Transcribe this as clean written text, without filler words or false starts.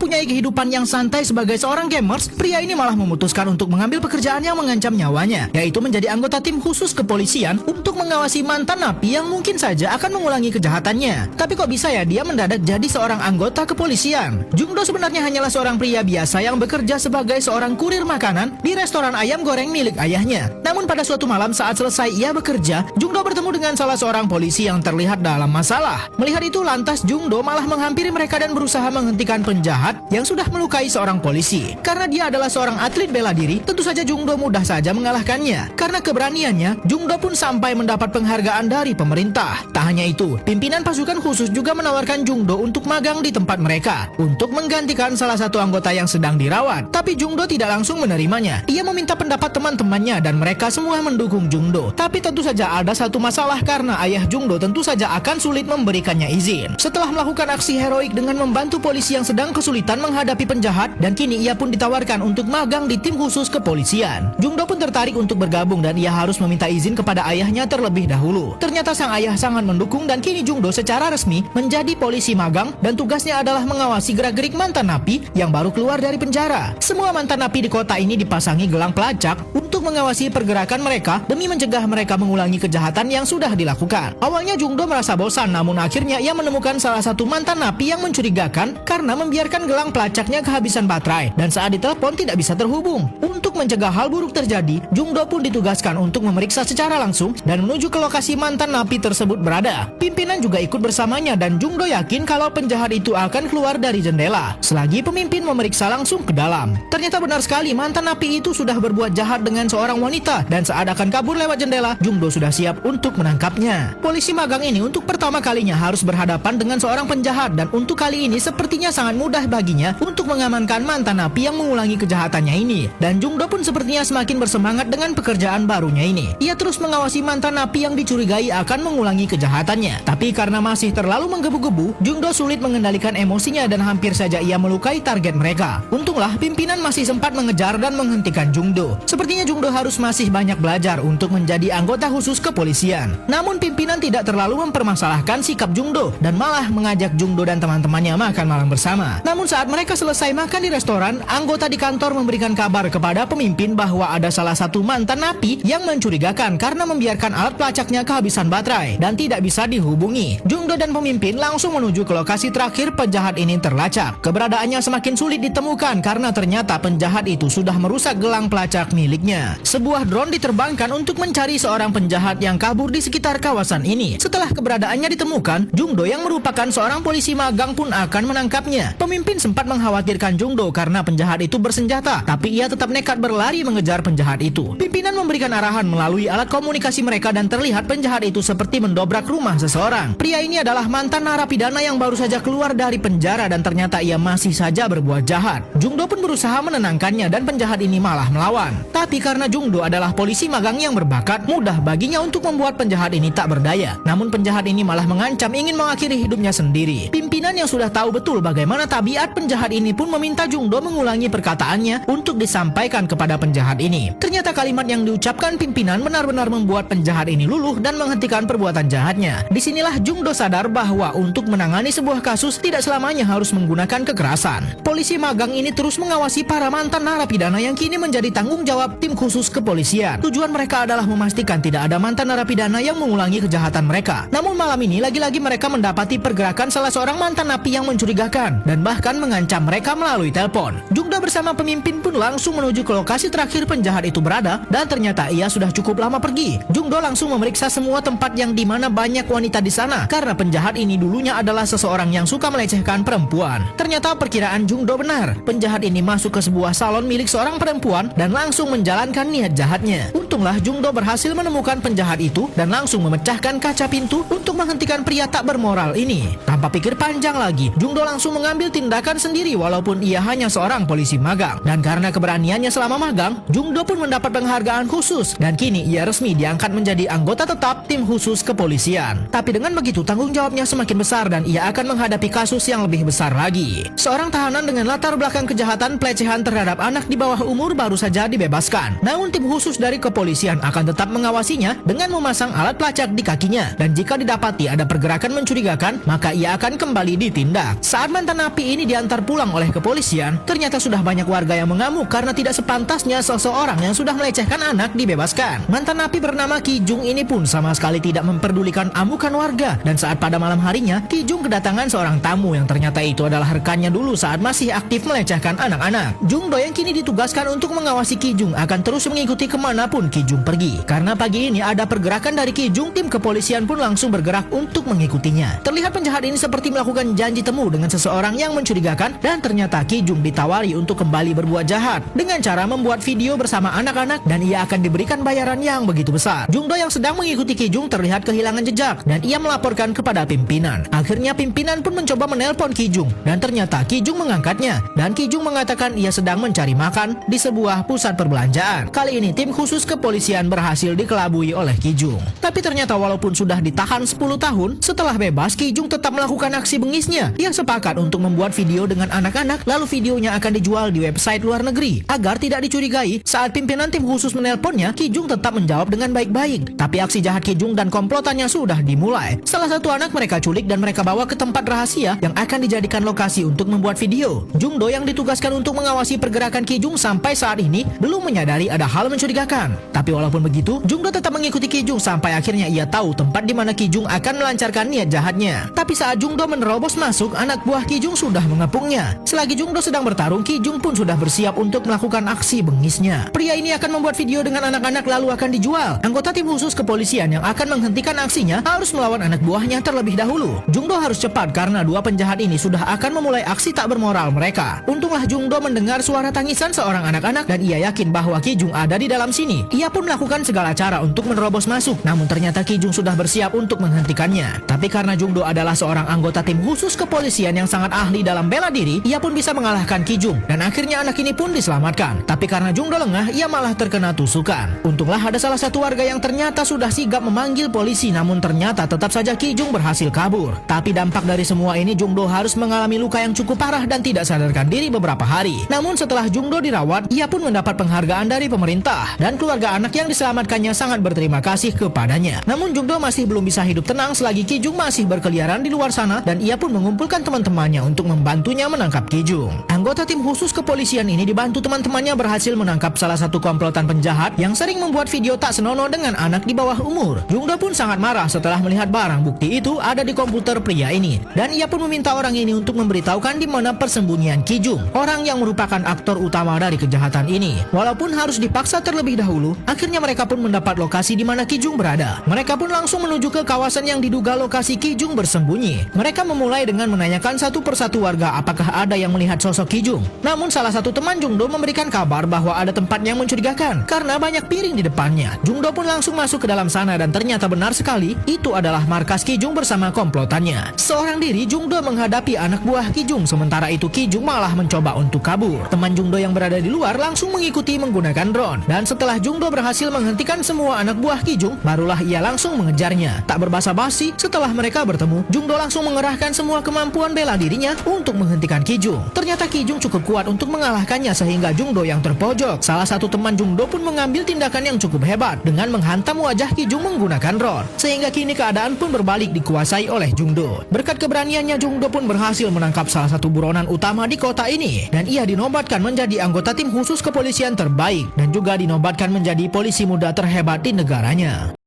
mempunyai kehidupan yang santai sebagai seorang gamers, pria ini malah memutuskan untuk mengambil pekerjaan yang mengancam nyawanya, yaitu menjadi anggota tim khusus kepolisian untuk mengawasi mantan napi yang mungkin saja akan mengulangi kejahatannya. Tapi kok bisa ya dia mendadak jadi seorang anggota kepolisian? Jungdo sebenarnya hanyalah seorang pria biasa yang bekerja sebagai seorang kurir makanan di restoran ayam goreng milik ayahnya. Namun pada suatu malam saat selesai ia bekerja, Jungdo bertemu dengan salah seorang polisi yang terlihat dalam masalah. Melihat itu lantas Jungdo malah menghampiri mereka dan berusaha menghentikan penjahat yang sudah melukai seorang polisi. Karena dia adalah seorang atlet bela diri, tentu saja Jungdo mudah saja mengalahkannya. Karena keberaniannya, Jungdo pun sampai mendapat penghargaan dari pemerintah. Tak hanya itu, pimpinan pasukan khusus juga menawarkan Jungdo untuk magang di tempat mereka untuk menggantikan salah satu anggota yang sedang dirawat. Tapi Jungdo tidak langsung menerimanya. Ia meminta pendapat teman-temannya dan mereka semua mendukung Jungdo. Tapi tentu saja ada satu masalah karena ayah Jungdo tentu saja akan sulit memberikannya izin. Setelah melakukan aksi heroik dengan membantu polisi yang sedang kesulitan menghadapi penjahat, dan kini ia pun ditawarkan untuk magang di tim khusus kepolisian. Jungdo pun tertarik untuk bergabung dan ia harus meminta izin kepada ayahnya terlebih dahulu. Ternyata sang ayah sangat mendukung dan kini Jungdo secara resmi menjadi polisi magang dan tugasnya adalah mengawasi gerak-gerik mantan napi yang baru keluar dari penjara. Semua mantan napi di kota ini dipasangi gelang pelacak untuk mengawasi pergerakan mereka demi mencegah mereka mengulangi kejahatan yang sudah dilakukan. Awalnya Jungdo merasa bosan, namun akhirnya ia menemukan salah satu mantan napi yang mencurigakan karena membiarkan gelang pelacaknya kehabisan baterai dan saat ditelepon tidak bisa terhubung. Untuk mencegah hal buruk terjadi, Jungdo pun ditugaskan untuk memeriksa secara langsung dan menuju ke lokasi mantan napi tersebut berada. Pimpinan juga ikut bersamanya dan Jungdo yakin kalau penjahat itu akan keluar dari jendela selagi pemimpin memeriksa langsung ke dalam. Ternyata benar sekali, mantan napi itu sudah berbuat jahat dengan seorang wanita dan saat akan kabur lewat jendela, Jungdo sudah siap untuk menangkapnya. Polisi magang ini untuk pertama kalinya harus berhadapan dengan seorang penjahat dan untuk kali ini sepertinya sangat mudah baginya untuk mengamankan mantan napi yang mengulangi kejahatannya ini. Dan Jungdo pun sepertinya semakin bersemangat dengan pekerjaan barunya ini. Ia terus mengawasi mantan napi yang dicurigai akan mengulangi kejahatannya. Tapi karena masih terlalu menggebu-gebu, Jungdo sulit mengendalikan emosinya dan hampir saja ia melukai target mereka. Untunglah pimpinan masih sempat mengejar dan menghentikan Jungdo. Sepertinya Jungdo harus masih banyak belajar untuk menjadi anggota khusus kepolisian. Namun pimpinan tidak terlalu mempermasalahkan sikap Jungdo dan malah mengajak Jungdo dan teman-temannya makan malam bersama. Namun saat mereka selesai makan di restoran, anggota di kantor memberikan kabar kepada pemimpin bahwa ada salah satu mantan napi yang mencurigakan karena membiarkan alat pelacaknya kehabisan baterai dan tidak bisa dihubungi. Jungdo dan pemimpin langsung menuju ke lokasi terakhir penjahat ini terlacak. Keberadaannya semakin sulit ditemukan karena ternyata penjahat itu sudah merusak gelang pelacak miliknya. Sebuah drone diterbangkan untuk mencari seorang penjahat yang kabur di sekitar kawasan ini. Setelah keberadaannya ditemukan, Jungdo yang merupakan seorang polisi magang pun akan menangkapnya. Pemimpin sempat mengkhawatirkan Jungdo karena penjahat itu bersenjata, tapi ia tetap nekat berlari mengejar penjahat itu. Pimpinan memberikan arahan melalui alat komunikasi mereka dan terlihat penjahat itu seperti mendobrak rumah seseorang. Pria ini adalah mantan narapidana yang baru saja keluar dari penjara dan ternyata ia masih saja berbuat jahat. Jungdo pun berusaha menenangkannya dan penjahat ini malah melawan. Tapi karena Jungdo adalah polisi magang yang berbakat, mudah baginya untuk membuat penjahat ini tak berdaya. Namun penjahat ini malah mengancam ingin mengakhiri hidupnya sendiri. Pimpinan yang sudah tahu betul bagaimana tabiat penjahat ini pun meminta Jungdo mengulangi perkataannya untuk disampaikan kepada penjahat ini. Ternyata kalimat yang diucapkan pimpinan benar-benar membuat penjahat ini luluh dan menghentikan perbuatan jahatnya. Disinilah Jungdo sadar bahwa untuk menangani sebuah kasus tidak selamanya harus menggunakan kekerasan. Polisi magang ini terus mengawasi para mantan narapidana yang kini menjadi tanggung jawab tim khusus kepolisian. Tujuan mereka adalah memastikan tidak ada mantan narapidana yang mengulangi kejahatan mereka. Namun malam ini lagi-lagi mereka mendapati pergerakan salah seorang mantan napi yang mencurigakan dan bahkan mengancam mereka melalui telepon. Jungdo bersama pemimpin pun langsung menuju ke lokasi terakhir penjahat itu berada dan ternyata ia sudah cukup lama pergi. Jungdo langsung memeriksa semua tempat yang dimana banyak wanita di sana karena penjahat ini dulunya adalah seseorang yang suka melecehkan perempuan. Ternyata perkiraan Jungdo benar. Penjahat ini masuk ke sebuah salon milik seorang perempuan dan langsung menjalankan niat jahatnya. Untunglah Jungdo berhasil menemukan penjahat itu dan langsung memecahkan kaca pintu untuk menghentikan pria tak bermoral ini. Tanpa pikir panjang lagi, Jungdo langsung mengambil tindakan sendiri walaupun ia hanya seorang polisi magang. Dan karena keberaniannya selama magang, Jungdo pun mendapat penghargaan khusus dan kini ia resmi diangkat menjadi anggota tetap tim khusus kepolisian. Tapi dengan begitu tanggung jawabnya semakin besar dan ia akan menghadapi kasus yang lebih besar lagi. Seorang tahanan dengan latar belakang kejahatan pelecehan terhadap anak di bawah umur baru saja dibebaskan. Namun tim khusus dari kepolisian akan tetap mengawasinya dengan memasang alat pelacak di kakinya dan jika didapati ada pergerakan mencurigakan, maka ia akan kembali ditindak. Saat mantan napi ini diantar pulang oleh kepolisian, ternyata sudah banyak warga yang mengamuk karena tidak sepantasnya seseorang yang sudah melecehkan anak dibebaskan. Mantan napi bernama Ki Jung ini pun sama sekali tidak memperdulikan amukan warga, dan saat pada malam harinya Ki Jung kedatangan seorang tamu yang ternyata itu adalah rekannya dulu saat masih aktif melecehkan anak-anak. Jung Do yang kini ditugaskan untuk mengawasi Ki Jung akan terus mengikuti kemanapun Ki Jung pergi. Karena pagi ini ada pergerakan dari Ki Jung, tim kepolisian pun langsung bergerak untuk mengikutinya. Terlihat penjahat ini seperti melakukan janji temu dengan seseorang yang mencurigakan, dan ternyata Ki Jung ditawari untuk kembali berbuat jahat dengan cara membuat video bersama anak-anak dan ia akan diberikan bayaran yang begitu besar. Jung Do yang sedang mengikuti Ki Jung terlihat kehilangan jejak dan ia melaporkan kepada pimpinan. Akhirnya pimpinan pun mencoba menelpon Ki Jung dan ternyata Ki Jung mengangkatnya, dan Ki Jung mengatakan ia sedang mencari makan di sebuah pusat perbelanjaan. Kali ini tim khusus kepolisian berhasil dikelabui oleh Ki Jung. Tapi ternyata walaupun sudah ditahan 10 tahun, setelah bebas Ki Jung tetap melakukan aksi bengisnya. Ia sepakat untuk membuat video dengan anak-anak, lalu videonya akan dijual di website luar negeri. Agar tidak dicurigai, saat pimpinan tim khusus menelponnya, Ki Jung tetap menjawab dengan baik-baik. Tapi aksi jahat Ki Jung dan komplotannya sudah dimulai. Salah satu anak mereka culik dan mereka bawa ke tempat rahasia yang akan dijadikan lokasi untuk membuat video. Jung Do yang ditugaskan untuk mengawasi pergerakan Ki Jung sampai saat ini belum menyadari ada hal mencurigakan. Tapi walaupun begitu, Jung Do tetap mengikuti Ki Jung sampai akhirnya ia tahu tempat di mana Ki Jung akan melancarkan niat jahatnya. Tapi saat Jung Do menerobos masuk, anak buah Ki Jung sudah mengepungnya. Selagi Jung Do sedang bertarung, Ki Jung pun sudah bersiap untuk melakukan aksi bengisnya. Pria ini akan membuat video dengan anak-anak lalu akan dijual. Anggota tim khusus kepolisian yang akan menghentikan aksinya harus melawan anak buahnya terlebih dahulu. Jung Do harus cepat karena dua penjahat ini sudah akan memulai aksi tak bermoral mereka. Untunglah Jung Do mendengar suara tangisan seorang anak-anak dan ia yakin bahwa Ki Jung ada di dalam sini. Ia pun melakukan segala cara untuk menerobos masuk, namun ternyata Ki Jung sudah bersiap untuk menghentikannya. Tapi karena Jung Do adalah seorang anggota tim khusus kepolisian yang sangat ahli dalam bela diri, ia pun bisa mengalahkan Ki Jung dan akhirnya anak ini pun diselamatkan. Tapi karena Jung Do lengah, ia malah terkena tusukan. Untunglah ada salah satu warga yang ternyata sudah sigap memanggil polisi, namun ternyata tetap saja Ki Jung berhasil kabur. Tapi dampak dari semua ini, Jung Do harus mengalami luka yang cukup parah dan tidak sadarkan diri beberapa hari. Namun setelah Jung Do dirawat, ia pun mendapat penghargaan dari pemerintah dan keluarga anak yang diselamatkannya sangat berterima kasih kepadanya. Namun Jung Do masih belum bisa hidup tenang selagi Ki Jung masih berkeliaran di luar sana dan ia pun mengumpulkan teman-temannya untuk membantunya menangkap Ki Jung. Anggota tim khusus kepolisian ini dibantu teman-temannya berhasil menangkap salah satu komplotan penjahat yang sering membuat video tak senonoh dengan anak di bawah umur. Jung Do pun sangat marah setelah melihat barang bukti itu ada di komputer pria ini dan ia pun meminta orang ini untuk memberitahukan di mana persembunyian Ki Jung, orang yang merupakan aktor utama dari kejahatan ini. Walaupun harus dipaksa terlebih dahulu, akhirnya mereka pun mendapat lokasi di mana Ki Jung berada. Mereka pun langsung menuju ke kawasan yang diduga lokasi Ki Jung bersembunyi. Mereka memulai dengan menanyakan satu persatu warga apakah ada yang melihat sosok Ki Jung. Namun salah satu teman Jung Do memberikan kabar bahwa ada tempat yang mencurigakan karena banyak piring di depannya. Jung Do pun langsung masuk ke dalam sana dan ternyata benar sekali itu adalah markas Ki Jung bersama komplotannya. Seorang diri Jung Do menghadapi anak buah Ki Jung, sementara itu Ki Jung malah mencoba untuk kabur. Teman Jung Do yang berada di luar langsung mengikuti menggunakan drone dan setelah Jung Do berhasil menghentikan semua anak buah Ki Jung, barulah ia langsung mengejarnya. Tak berbasa-basi, setelah mereka bertemu, Jung Do langsung mengerahkan semua kemampuan bela dirinya untuk menghentikan Ki Jung. Ternyata Ki Jung cukup kuat untuk mengalahkannya sehingga Jung Do yang terpojok. Salah satu teman Jung Do pun mengambil tindakan yang cukup hebat dengan menghantam wajah Ki Jung menggunakan drone, sehingga kini keadaan pun berbalik dikuasai oleh Jung Do. Berkat keberaniannya, Jung Do pun berhasil menangkap salah satu buronan utama di kota ini dan ia dinobatkan menjadi anggota tim khusus kepolisian terbaik dan juga dinobatkan menjadi polisi muda terhebat di negaranya.